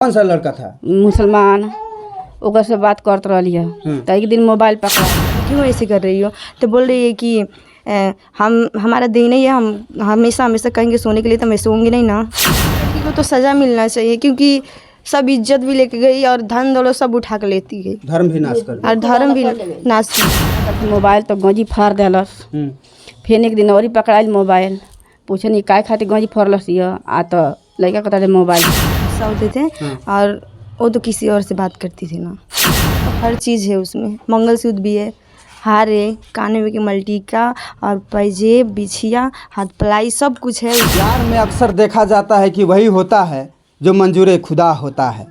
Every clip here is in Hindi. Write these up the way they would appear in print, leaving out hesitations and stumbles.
कौन सा लड़का था? मुसलमान ओकर से बात करत रही है तो एक दिन मोबाइल पकड़ा, क्यों ऐसे कर रही हो? तो बोल रही है कि हम हमारा दिन ही है, हम हमेशा हमेशा कहेंगे सोने के लिए तो मैं सोऊंगी नहीं ना। लड़की को तो सज़ा मिलना चाहिए क्योंकि सब इज्जत भी लेके गई और धन दौलत सब उठा के लेती गई, धर्म भी नाश कर दिया। और धर्म भी नाश की। मोबाइल तो गंजी फाड़ देलस। फिर एक दिन और ही पकड़ाइल मोबाइल, पूछे नहीं काय खातिर गंजी फोड़लस ये आ तो लड़का कहता मोबाइल होते थे और वो तो किसी और से बात करती थी ना। तो हर चीज़ है उसमें, मंगलसूत्र भी है, हार है, काने में की मल्टीका और पैजेब बिछिया हाथ पलाई सब कुछ है। प्यार में अक्सर देखा जाता है कि वही होता है जो मंजूर खुदा होता है।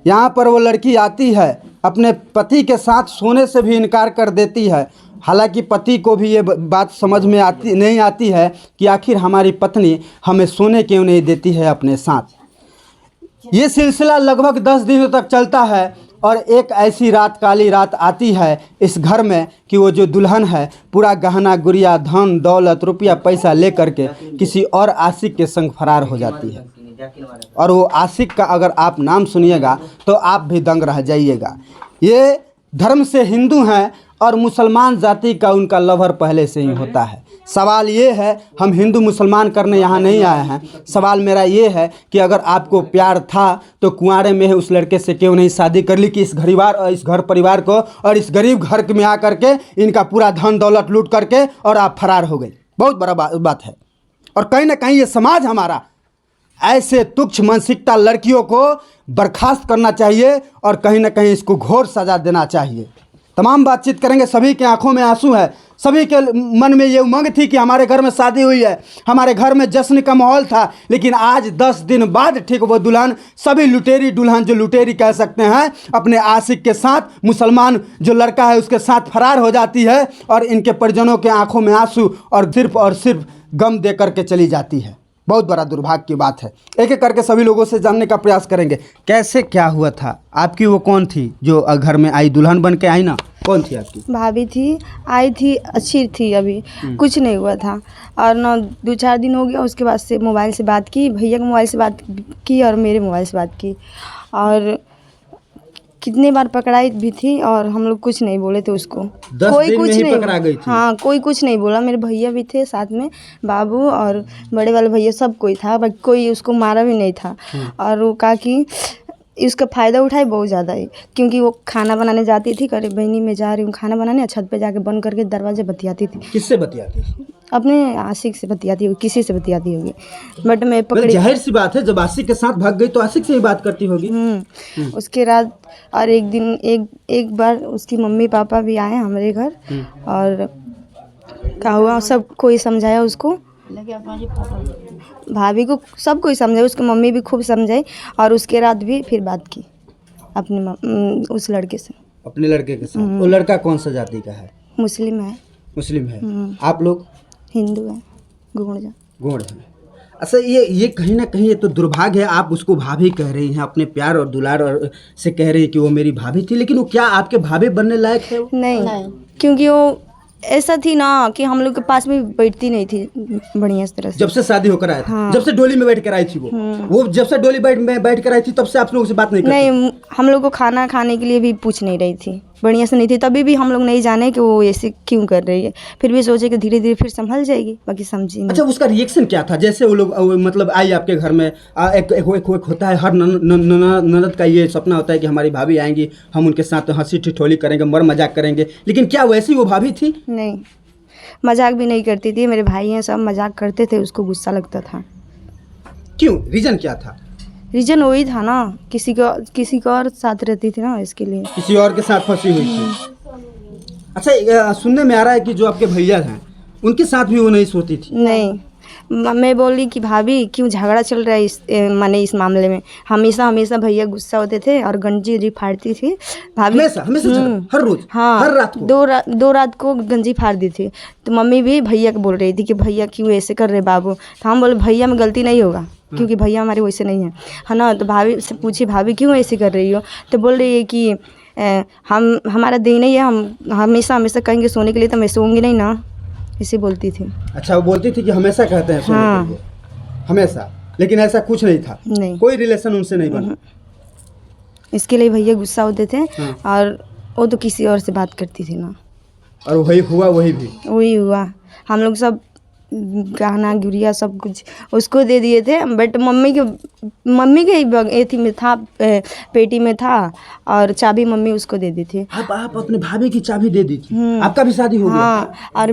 यहाँ पर वो लड़की आती है, अपने पति के साथ सोने से भी इनकार कर देती है। हालांकि पति को भी ये बात समझ में नहीं आती है कि आखिर हमारी पत्नी हमें सोने क्यों नहीं देती है अपने साथ। ये सिलसिला लगभग 10 दिनों तक चलता है और एक ऐसी रात, काली रात आती है इस घर में कि वो जो दुल्हन है पूरा गहना गुड़िया धन दौलत रुपया पैसा लेकर के किसी और आशिक के संग फरार हो जाती है। और वो आशिक का अगर आप नाम सुनिएगा तो आप भी दंग रह जाइएगा। ये धर्म से हिंदू हैं और मुसलमान जाति का उनका लवर पहले से ही होता है। सवाल ये है, हम हिंदू मुसलमान करने यहाँ नहीं आए हैं। सवाल मेरा ये है कि अगर आपको प्यार था तो कुंवारे में है उस लड़के से क्यों नहीं शादी कर ली कि इस घर परिवार को और इस गरीब घर में आकर के इनका पूरा धन दौलत लूट करके और आप फरार हो गई। बहुत बड़ा बात है। और कहीं ना कहीं ये समाज हमारा ऐसे तुच्छ मानसिकता लड़कियों को बर्खास्त करना चाहिए और कहीं ना कहीं इसको घोर सजा देना चाहिए। तमाम बातचीत करेंगे। सभी की आंखों में आंसू है, सभी के मन में ये उमंग थी कि हमारे घर में शादी हुई है, हमारे घर में जश्न का माहौल था। लेकिन आज 10 दिन बाद ठीक वो दुल्हन, सभी लुटेरी दुल्हन जो लुटेरी कह सकते हैं, अपने आशिक के साथ मुसलमान जो लड़का है उसके साथ फरार हो जाती है और इनके परिजनों के आंखों में आंसू और सिर्फ गम दे करके चली जाती है। बहुत बड़ा दुर्भाग्य की बात है। एक एक करके सभी लोगों से जानने का प्रयास करेंगे। कैसे क्या हुआ था? आपकी वो कौन थी जो घर में आई, दुल्हन बन के आई ना? कौन थी आपकी? भाभी थी, आई थी, अच्छी थी, अभी कुछ नहीं हुआ था। और ना 2-4 दिन हो गया उसके बाद से मोबाइल से बात की, भैया के मोबाइल से बात की और मेरे मोबाइल से बात की। और कितने बार पकड़ाई भी थी और हम लोग कुछ नहीं बोले थे उसको। 10 कोई दिन कुछ में ही नहीं पकड़ा गई थी। हाँ, कोई कुछ नहीं बोला। मेरे भैया भी थे साथ में, बाबू और बड़े वाले भैया सब कोई था, बट कोई उसको मारा भी नहीं था। और वो कहा कि इसका फ़ायदा उठाए बहुत ज़्यादा है, क्योंकि वो खाना बनाने जाती थी, करे बहनी में जा रही हूँ खाना बनाने, छत पे जाके बंद करके दरवाजे बतियाती थी। किससे बतियाती थी? अपने आशिक से बतियाती होगी, किसी से बतियाती होगी। बट मैं पकड़ी। जाहिर सी बात है, जब आशिक के साथ भाग गई तो आशिक से ही बात करती होगी। उसके बाद और एक दिन एक बार उसकी मम्मी पापा भी आए हमारे घर और क्या हुआ, सब कोई समझाया उसको, भाभी को सब कोई समझाया, उसकी मम्मी भी खूब समझाई। और उसके रात भी फिर बात की अपने उस लड़के से, अपने लड़के के साथ। वो लड़का कौन सा जाति का है? मुस्लिम है। मुस्लिम है। आप लोग हिंदू है, गोंड है। अच्छा, ये कहीं ना कहीं ये तो दुर्भाग्य है। आप उसको भाभी कह रही हैं, अपने प्यार और दुलार और से कह रही हैं कि वो मेरी भाभी थी, लेकिन वो क्या आपके भाभी बनने लायक है? नहीं, क्योंकि वो ऐसा थी ना कि हम लोग के पास में बैठती नहीं थी बढ़िया तरह से। जब से शादी होकर आया था? हाँ। जब से डोली में बैठ कर आई थी वो जब से डोली में बैठ कर आई थी तब से आप लोगों से बात नहीं करती? नहीं, हम लोग को खाना खाने के लिए भी पूछ नहीं रही थी, बढ़िया से नहीं थी। तभी भी हम लोग नहीं जाने कि वो ऐसे क्यों कर रही है। फिर भी सोचे कि धीरे धीरे फिर संभल जाएगी, बाकी समझी नहीं। अच्छा, उसका रिएक्शन क्या था? जैसे वो लोग मतलब आई आपके घर में, एक होता है हर ननद का ये सपना होता है कि हमारी भाभी आएंगी, हम उनके साथ हंसी ठिठोली करेंगे, मजाक करेंगे, लेकिन क्या वैसी वो भाभी थी? नहीं, मजाक भी नहीं करती थी। मेरे भाई हैं सब मजाक करते थे, उसको गुस्सा लगता था। क्यों? रीजन क्या था? रीजन वही था ना, किसी को और साथ रहती थी ना, इसके लिए। किसी और के साथ फंसी हुई थी। अच्छा, सुनने में आ रहा है कि जो आपके भैया हैं उनके साथ भी वो नहीं सोती थी? नहीं, मैं बोली कि भाभी क्यों झगड़ा चल रहा है इस मामले में। हमेशा भैया गुस्सा होते थे और गंजी उंजी फाड़ती थी भाभी। हमेशा हर रोज? हाँ, हर रात को? दो रात को गंजी फाड़ दी थी। तो मम्मी भी भैया को बोल रही थी कि भैया क्यों ऐसे कर रहे बाबू। तो हम बोले भैया में गलती नहीं होगा, क्योंकि भैया हमारे वैसे नहीं है ना। तो भाभी से पूछी भाभी क्यों ऐसे कर रही हो? तो बोल रही है कि हमारा दिन ही है, हम हमेशा कहेंगे सोने के लिए तो मैं सोऊंगी नहीं ना, इसे बोलती थी। अच्छा, वो बोलती थी कि हमेशा कहते हैं सोने के लिए? हमेशा? लेकिन ऐसा कुछ नहीं था? नहीं, कोई रिलेशन उनसे नहीं बना? इसके लिए भैया गुस्सा होते थे। हाँ। और वो तो किसी और से बात करती थी ना, और वही हुआ, वही भी वही हुआ। हम लोग सब गहना गुड़िया सब कुछ उसको दे दिए थे, बट मम्मी के एथी में था, पेटी में था, और चाबी मम्मी उसको दे दी थी। आप अपने भाभी की चाबी दे दी थी? आपका भी शादी हो गया? हाँ, और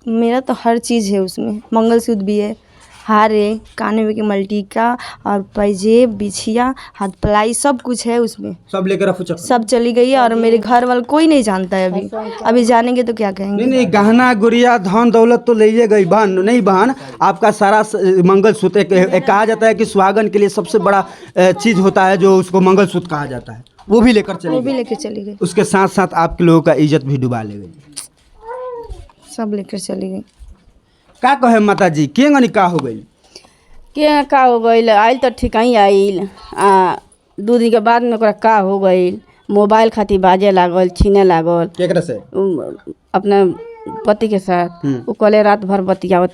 मेरा तो हर चीज़ है उसमें, मंगलसूत्र भी है, हार है, काने में की मल्टी का, और पैजेब, बिछिया, हाथ पलाई, सब कुछ है उसमें। सब लेकर रफू चक्कर? सब चली गई है, और मेरे घर वाले कोई नहीं जानता है अभी जानेंगे तो क्या कहेंगे। नहीं, गहना गुड़िया धन दौलत तो ले गई बहन, नहीं बहन, आपका सारा मंगलसूत्र एक कहा जाता है कि सुहागन के लिए सबसे बड़ा चीज होता है जो उसको मंगलसूत्र कहा जाता है, वो भी लेकर चली गई। उसके साथ साथ आपके लोगों का इज्जत भी डुबा ले गई, सब लेकर चली गई। का कहे माता जी, के निकाह हो गई? के का हो गई, आइल तो ठीक ही आइल, 2 दिन के बाद में ओकरा का हो गई, मोबाइल खातिर बाजे लागल, छीने लागल। केकरा से? अपने पति के साथ। वो कले रात भर बतिया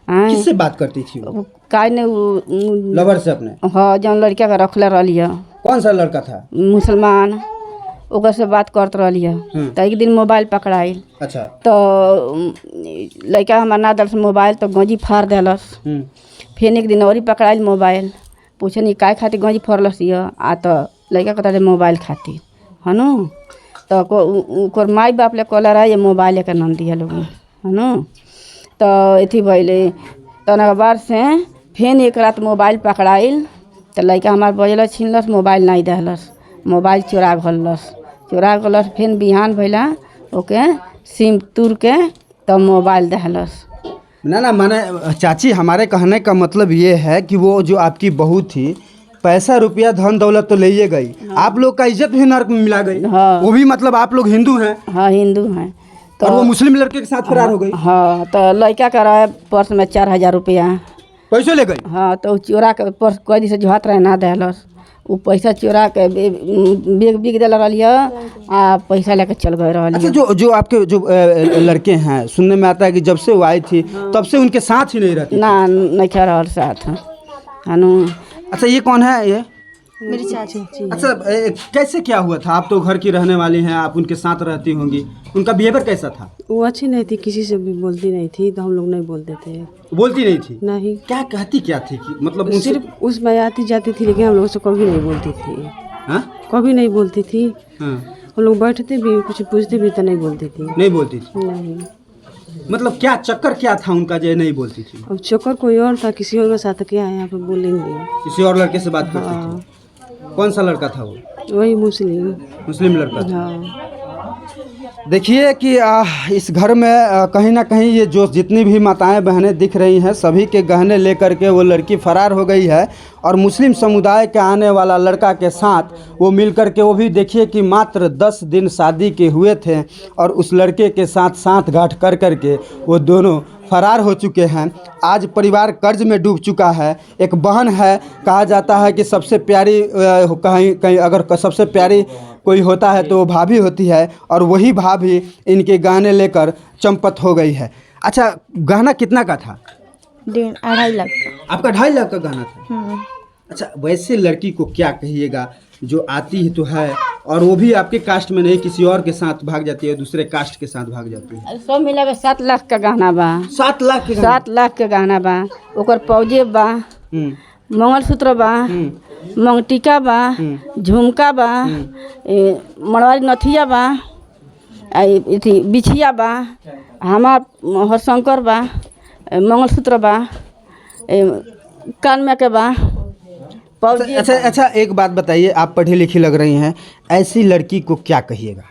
किससे बात करती थी वो? काहे ने लवर से अपने? हाँ, जौन लड़का के रखले रहली है। कौन सा लड़का था? मुसलमान, ओकर से बात करत रहली है। तो एक दिन मोबाइल पकड़ाइल। अच्छा। तो लड़का हमार ना दल से मोबाइल, तो गंजी फाड़ देलस। फिर एक दिन और पकड़ाइल मोबाइल, पूछनी काय खातिर गंजी फोड़लस ये, तो लड़का कहता मोबाइल खातिर, है न। तो ओकर माई बाप ले कहला रहा ये मोबाइल के नाम दिया लोग, है न। तो अथी भैले, तो बाद से फिर एक रात मोबाइल पकड़ाइल, तो लड़का हमार बजलस, छीनलस, मोबाइल नहीं दहलस, मोबाइल चोरा गलस। फिर बिहान भैला ओके सिम तुर के तब मोबाइल दहलस। ना माने चाची, हमारे कहने का मतलब ये है कि वो जो आपकी बहू थी, पैसा रुपया धन दौलत तो ले गई। हाँ। आप लोग का इज्जत भी नरक में मिला गई। हाँ। वो भी मतलब आप लोग हिंदू हैं? हाँ, हिंदू हैं। तो और वो मुस्लिम लड़के के साथ फरार हो गई? हाँ, तो लड़का का रहा पर्स में 4000 रुपया पैसे ले गई। हाँ, तो चोरा के पर्स कई दिन से जोहत रहे ना दहलस, वो पैसा चोरा के बेग बिक दिल रही आ पैसा लेके चल गए रही। अच्छा, जो आपके जो लड़के हैं, सुनने में आता है कि जब से वो आई थी तब से उनके साथ ही नहीं रहती? ना, नहीं खा रहा साथ है न। अच्छा, ये कौन है? ये मेरी चाची। अच्छा, कैसे क्या हुआ था? आप तो घर की रहने वाली हैं, आप उनके साथ रहती होंगी, उनका बिहेवियर कैसा था? वो अच्छी नहीं थी, किसी से भी बोलती नहीं थी, तो हम लोग नहीं बोलते थे। बोलती नहीं थी? नहीं। क्या कहती क्या थी कि मतलब सिर्फ उसमें आती जाती थी, लेकिन हम लोग से कभी नहीं बोलती थी। हाँ? कभी नहीं बोलती थी। हाँ। हम लोग बैठते भी, कुछ पूछते भी तो नहीं बोलती थी। नहीं बोलती थी? नहीं। मतलब क्या चक्कर क्या था उनका जो नहीं बोलती थी? अब चक्कर कोई और था, किसी और के साथ क्या है यहाँ पे बोलेंगे। किसी और लड़के से बात करती थी? कौन सा लड़का था वो? वही मुस्लिम लड़का था। हाँ। देखिए कि इस घर में कहीं ना कहीं ये जो जितनी भी माताएं बहनें दिख रही हैं, सभी के गहने लेकर के वो लड़की फरार हो गई है। और मुस्लिम समुदाय के आने वाला लड़का के साथ वो मिल कर के, वो भी देखिए कि मात्र 10 दिन शादी के हुए थे और उस लड़के के साथ साठगांठ कर कर के वो दोनों फरार हो चुके हैं। आज परिवार कर्ज में डूब चुका है। एक बहन है, कहा जाता है कि सबसे प्यारी कहीं अगर सबसे प्यारी कोई होता है तो वो भाभी होती है, और वही भाभी इनके गहने लेकर चंपत हो गई है। अच्छा, गहना कितना का था? 2.5 लाख। आपका 2.5 लाख का गहना था? अच्छा, वैसे लड़की को क्या कहिएगा जो आती है तो है, और वो भी आपके कास्ट में नहीं, किसी और के साथ भाग जाती है, दूसरे कास्ट के साथ भाग जाती है। सब मिला 7 लाख का गहना बा। 7 लाख के? 7 लाख के गहना बा। ओकर पौजेब बा, मंगलसूत्र बा, मंगटिका बा, झुमका बा, मड़वारी नथिया बा, अथी बिछिया बा, हमार हरशंकर बा, मंगलसूत्र बा, कान में के बा। अच्छा, एक बात बताइए, आप पढ़ी लिखी लग रही हैं, ऐसी लड़की को क्या कहिएगा?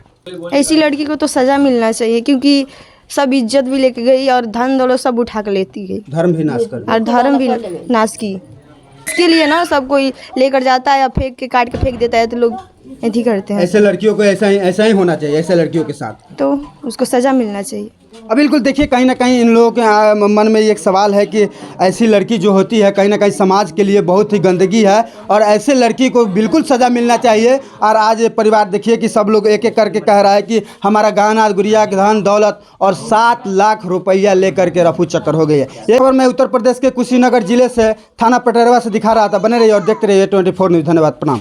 ऐसी लड़की को तो सज़ा मिलना चाहिए, क्योंकि सब इज्जत भी लेके गई और धन दौलत सब उठा कर लेती गई, धर्म भी नाश कर और धर्म भी नाश की। इसके लिए ना सब कोई लेकर जाता है या फेंक के काट के फेंक देता है, तो लोग ऐसी करते हैं। ऐसे लड़कियों को ऐसा ही होना चाहिए, ऐसे लड़कियों के साथ तो उसको सज़ा मिलना चाहिए। अब बिल्कुल देखिए, कहीं ना कहीं इन लोगों के मन में एक सवाल है कि ऐसी लड़की जो होती है कहीं ना कहीं समाज के लिए बहुत ही गंदगी है, और ऐसे लड़की को बिल्कुल सज़ा मिलना चाहिए। और आज ये परिवार देखिए कि सब लोग एक एक करके कह रहा है कि हमारा गहना गुड़िया धन दौलत और 7 लाख रुपया लेकर के रफू चक्कर हो गई है। एक बार मैं उत्तर प्रदेश के कुशीनगर जिले से थाना पटेरवा से दिखा रहा था। बने रहिए और देखते रहिए 24 न्यूज़। धन्यवाद, प्रणाम।